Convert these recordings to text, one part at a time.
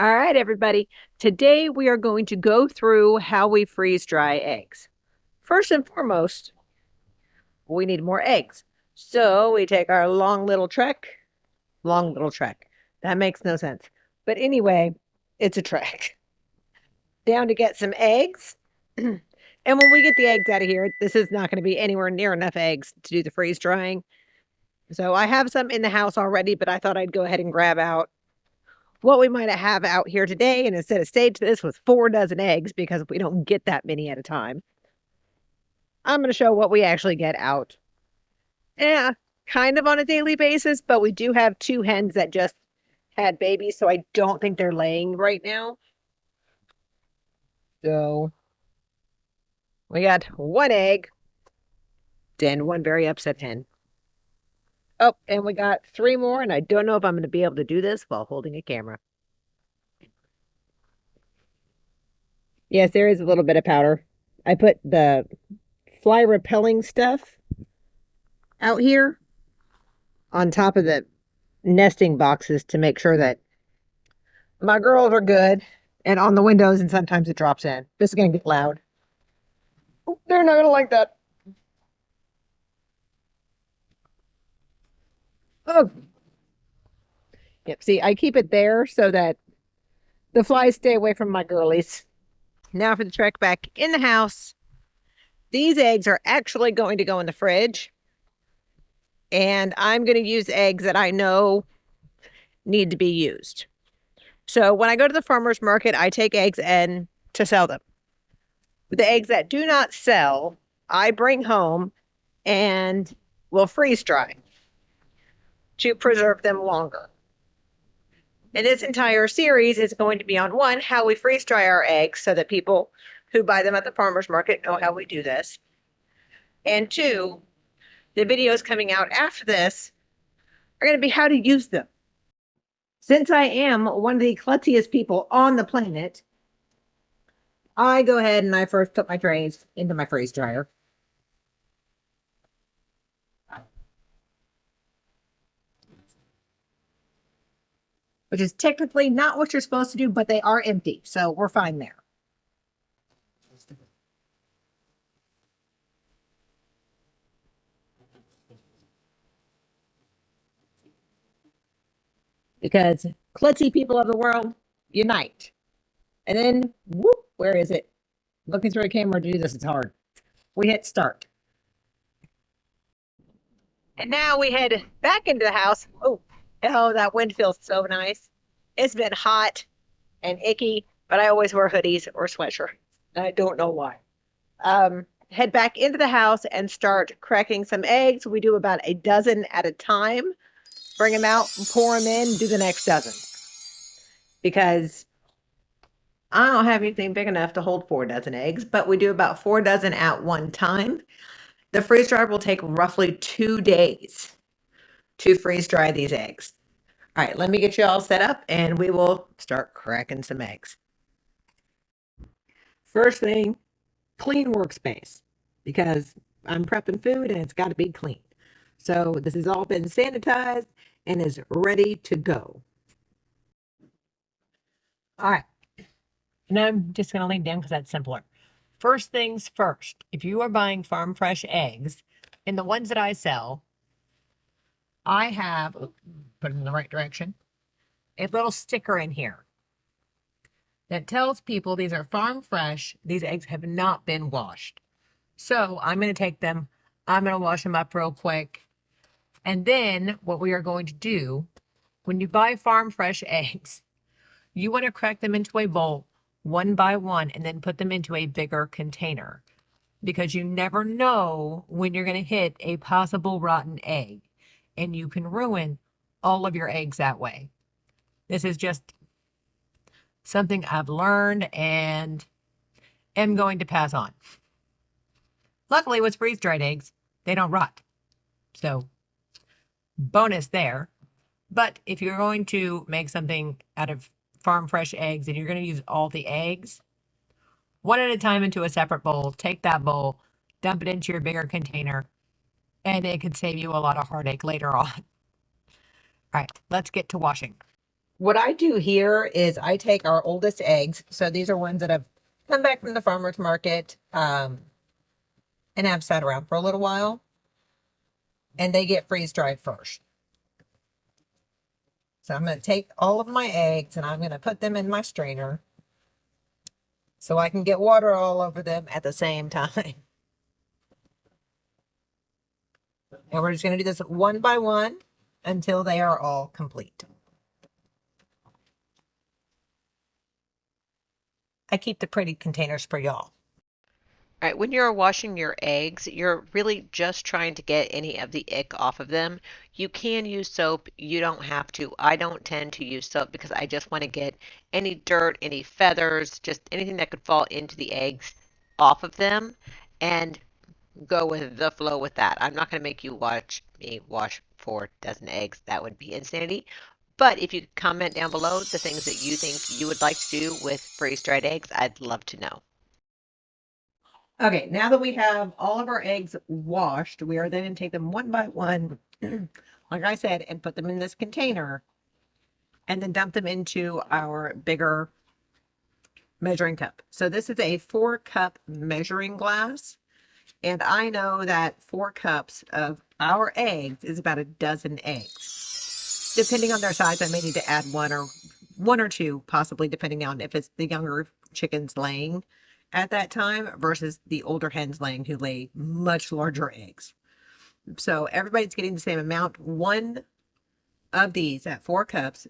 All right, everybody. Today we are going to go through how we freeze dry eggs. First and foremost, we need more eggs. So we take our long little trek. That makes no sense. But anyway, it's a trek. Down to get some eggs. And when we get the eggs out of here, this is not going to be anywhere near enough eggs to do the freeze drying. So I have some in the house already, but I thought I'd go ahead and grab out what we might have out here today. And instead of stage this with 4 dozen eggs because we don't get that many at a time, I'm going to show what we actually get out. Yeah, kind of on a daily basis, but we do have 2 hens that just had babies, so I don't think they're laying right now. So we got 1 egg, then 1 very upset hen. Oh, and we got 3 more, and I don't know if I'm going to be able to do this while holding a camera. Yes, there is a little bit of powder. I put the fly repelling stuff out here on top of the nesting boxes to make sure that my girls are good and on the windows, and sometimes it drops in. This is going to get loud. Oh, they're not going to like that. Oh, yep. See, I keep it there so that the flies stay away from my girlies. Now for the trek back in the house. These eggs are actually going to go in the fridge, and I'm going to use eggs that I know need to be used. So when I go to the farmer's market, I take eggs in to sell them. The eggs that do not sell, I bring home and will freeze dry to preserve them longer. And this entire series is going to be on one, how we freeze dry our eggs so that people who buy them at the farmer's market know how we do this. And 2, the videos coming out after this are going to be how to use them. Since I am one of the klutziest people on the planet, I go ahead and I first put my trays into my freeze dryer. Which is technically not what you're supposed to do, but they are empty, so we're fine there. Because klutzy people of the world, unite. And then, whoop, where is it? Looking through a camera to do this is hard. We hit start. And now we head back into the house. Oh, that wind feels so nice. It's been hot and icky, but I always wear hoodies or sweatshirt. I don't know why. Head back into the house and start cracking some eggs. We do about a dozen at a time. Bring them out, pour them in, do the next dozen. Because I don't have anything big enough to hold 4 dozen eggs, but we do about 4 dozen at one time. The freeze dryer will take roughly 2 days to freeze dry these eggs. All right, let me get you all set up and we will start cracking some eggs. First thing, clean workspace because I'm prepping food and it's got to be clean. So this has all been sanitized and is ready to go. All right. And I'm just going to lean down because that's simpler. First things first, if you are buying farm fresh eggs, and the ones that I sell, I have, put it in the right direction, a little sticker in here that tells people these are farm fresh. These eggs have not been washed. So I'm going to take them, I'm going to wash them up real quick. And then what we are going to do, when you buy farm fresh eggs, you want to crack them into a bowl one by one and then put them into a bigger container because you never know when you're going to hit a possible rotten egg and you can ruin all of your eggs that way. This is just something I've learned and am going to pass on. Luckily, with freeze-dried eggs, they don't rot. So, bonus there. But if you're going to make something out of farm fresh eggs and you're going to use all the eggs, one at a time into a separate bowl, take that bowl, dump it into your bigger container, and it could save you a lot of heartache later on. All right, let's get to washing. What I do here is I take our oldest eggs. So these are ones that have come back from the farmer's market and have sat around for a little while. And they get freeze dried first. So I'm going to take all of my eggs and I'm going to put them in my strainer so I can get water all over them at the same time. And we're just going to do this one by one until they are all complete. I keep the pretty containers for y'all. All right, when you're washing your eggs, you're really just trying to get any of the ick off of them. You can use soap, you don't have to. I don't tend to use soap because I just want to get any dirt, any feathers, just anything that could fall into the eggs off of them and go with the flow with that. I'm not going to make you watch me wash 4 dozen eggs. That would be insanity. But if you comment down below the things that you think you would like to do with freeze-dried eggs, I'd love to know. Okay, now that we have all of our eggs washed, we are then going to take them one by one, like I said, and put them in this container and then dump them into our bigger measuring cup. So this is a 4-cup measuring glass. And I know that 4 cups of our eggs is about a dozen eggs. Depending on their size, I may need to add one or two, possibly depending on if it's the younger chickens laying at that time versus the older hens laying who lay much larger eggs. So everybody's getting the same amount. One of these at 4 cups,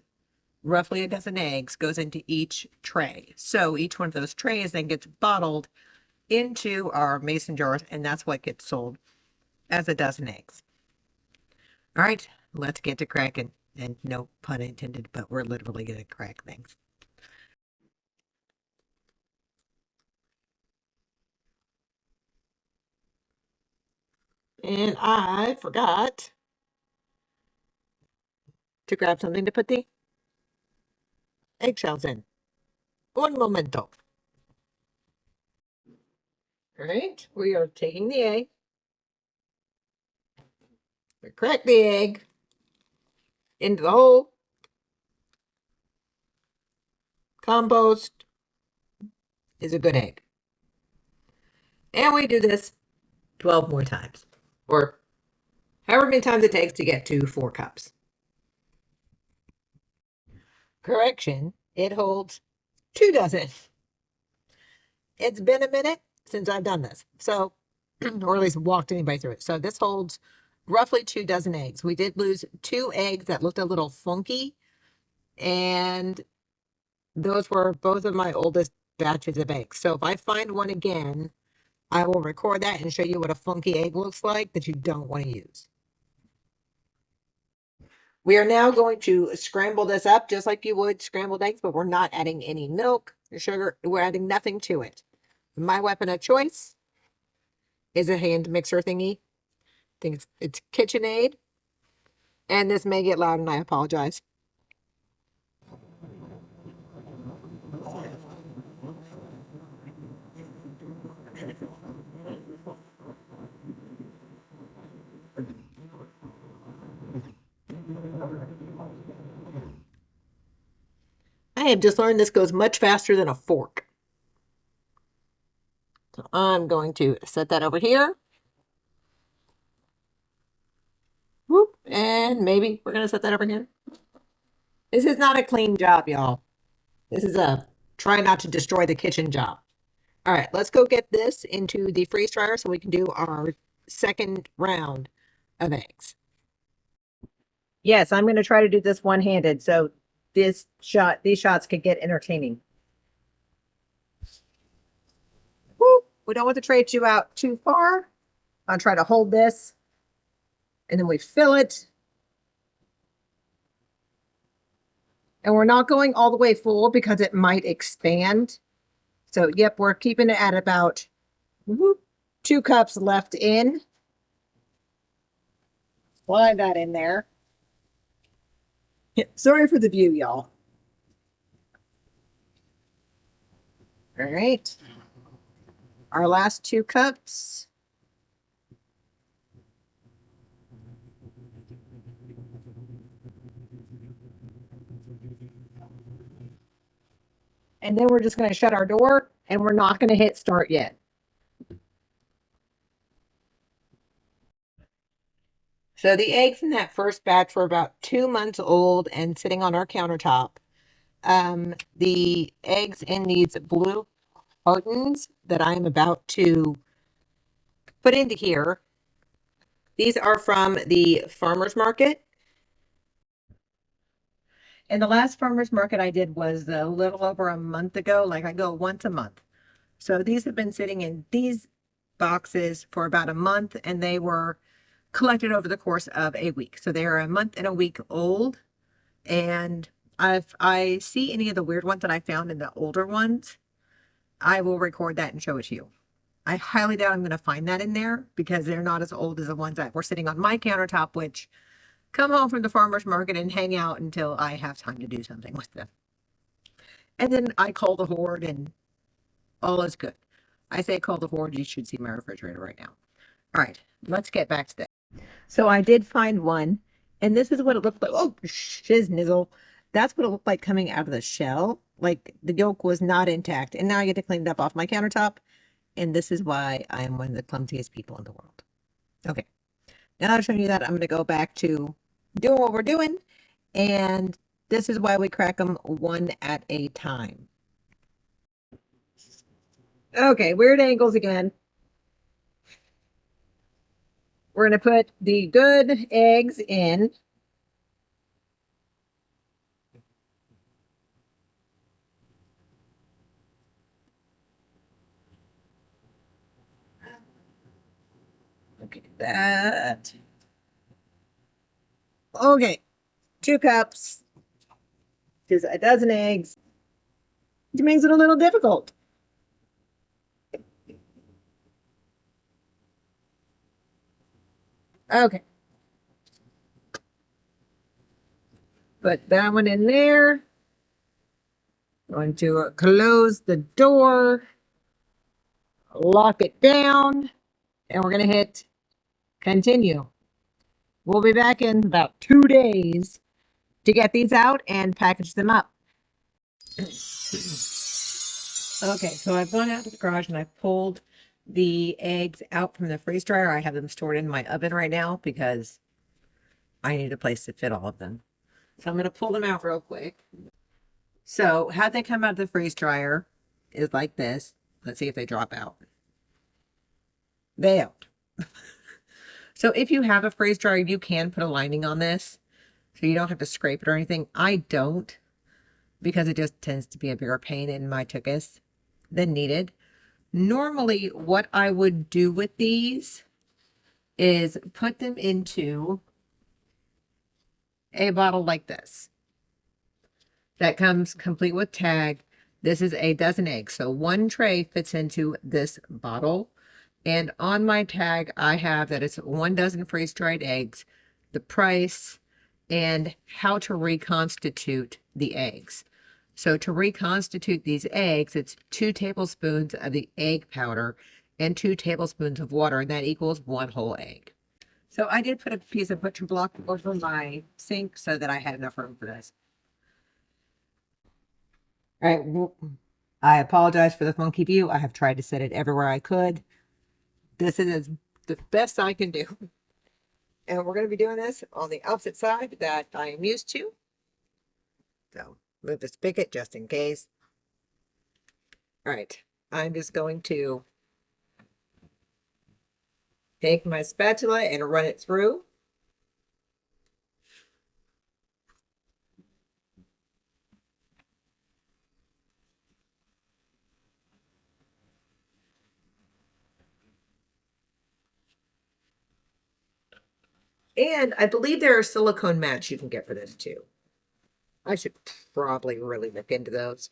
roughly a dozen eggs, goes into each tray. So each one of those trays then gets bottled into our mason jars, and that's what gets sold as a dozen eggs. All right, let's get to cracking. And no pun intended, but we're literally going to crack things. And I forgot to grab something to put the eggshells in. Un momento. All right, we are taking the egg. We crack the egg into the hole. Compost is a good egg. And we do this 12 more times, or however many times it takes to get to 4 cups. Correction, it holds 2 dozen. It's been a minute since I've done this. So, or at least walked anybody through it. So this holds roughly 2 dozen eggs. We did lose 2 eggs that looked a little funky. And those were both of my oldest batches of eggs. So if I find one again, I will record that and show you what a funky egg looks like that you don't want to use. We are now going to scramble this up just like you would scrambled eggs, but we're not adding any milk or sugar. We're adding nothing to it. My weapon of choice is a hand mixer thingy. I think it's KitchenAid. And this may get loud and I apologize. I have just learned this goes much faster than a fork. So I'm going to set that over here. Whoop, and maybe we're going to set that over here. This is not a clean job, y'all. This is a try not to destroy the kitchen job. All right, let's go get this into the freeze dryer so we can do our second round of eggs. Yes, I'm going to try to do this one-handed so these shots could get entertaining. Woo, we don't want the tray to out too far. I'll try to hold this and then we fill it. And we're not going all the way full because it might expand. So, yep, we're keeping it at about 2 cups left in. Slide that in there. Sorry for the view, y'all. All right. Our last 2 cups. And then we're just going to shut our door and we're not going to hit start yet. So the eggs in that first batch were about 2 months old and sitting on our countertop. The eggs in these blue cartons that I'm about to put into here, these are from the farmer's market. And the last farmer's market I did was a little over a month ago. Like I go once a month. So these have been sitting in these boxes for about a month and they were collected over the course of a week. So they are a month and a week old. And if I see any of the weird ones that I found in the older ones, I will record that and show it to you. I highly doubt I'm going to find that in there because they're not as old as the ones that were sitting on my countertop, which come home from the farmer's market and hang out until I have time to do something with them. And then I call the horde and all is good. I say call the horde, you should see my refrigerator right now. All right, let's get back to that. So I did find one, and this is what it looked like. Oh, shiznizzle. That's what it looked like coming out of the shell. Like the yolk was not intact. And now I get to clean it up off my countertop. And this is why I am one of the clumsiest people in the world. Okay. Now I've shown you that, I'm going to go back to doing what we're doing. And this is why we crack them one at a time. Okay, weird angles again. We're going to put the good eggs in. Look at that. Okay, 2 cups. Just a dozen eggs. It makes it a little difficult. Okay. Put that one in there. Going to close the door, lock it down, and we're going to hit continue. We'll be back in about 2 days to get these out and package them up. Okay, so I've gone out to the garage and I've pulled the eggs out from the freeze dryer. I have them stored in my oven right now because I need a place to fit all of them. So I'm going to pull them out real quick. So how they come out of the freeze dryer is like this. Let's see if they drop out. They don't. So if you have a freeze dryer, you can put a lining on this. So you don't have to scrape it or anything. I don't because it just tends to be a bigger pain in my tuchus than needed. Normally what I would do with these is put them into a bottle like this that comes complete with tag. This is a dozen eggs. So one tray fits into this bottle. And on my tag, I have that it's 1 dozen freeze-dried eggs, the price, and how to reconstitute the eggs. So to reconstitute these eggs, it's 2 tablespoons of the egg powder and 2 tablespoons of water, and that equals 1 whole egg. So I did put a piece of butcher block over my sink so that I had enough room for this. All right, well, I apologize for the funky view. I have tried to set it everywhere I could. This is the best I can do. And we're going to be doing this on the opposite side that I am used to. So move the spigot just in case. All right, I'm just going to take my spatula and run it through. And I believe there are silicone mats you can get for this too. I should probably really look into those.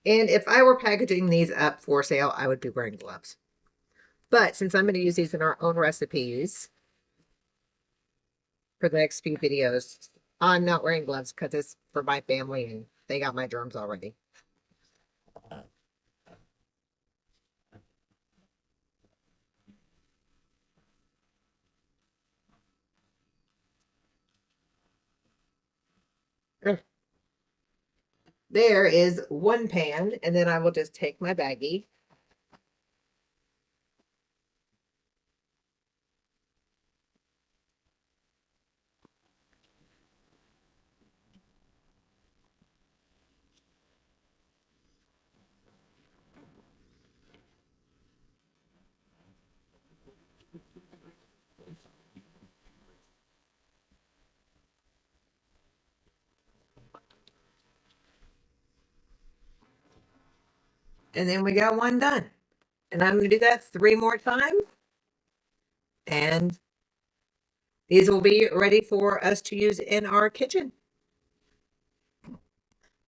And if I were packaging these up for sale, I would be wearing gloves. But since I'm going to use these in our own recipes for the next few videos, I'm not wearing gloves because it's for my family and they got my germs already. there is one pan, and then I will just take my baggie. And then we got one done. And I'm going to do that 3 more times. And these will be ready for us to use in our kitchen.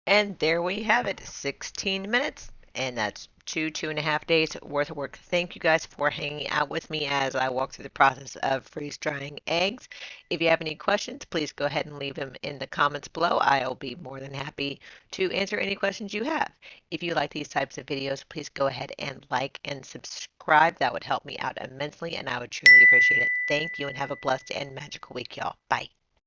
And there we have it, 16 minutes. And that's 2.5 days worth of work. Thank you guys for hanging out with me as I walk through the process of freeze drying eggs. If you have any questions, please go ahead and leave them in the comments below. I'll be more than happy to answer any questions you have. If you like these types of videos, please go ahead and like and subscribe. That would help me out immensely, and I would truly appreciate it. Thank you, and have a blessed and magical week, y'all. Bye.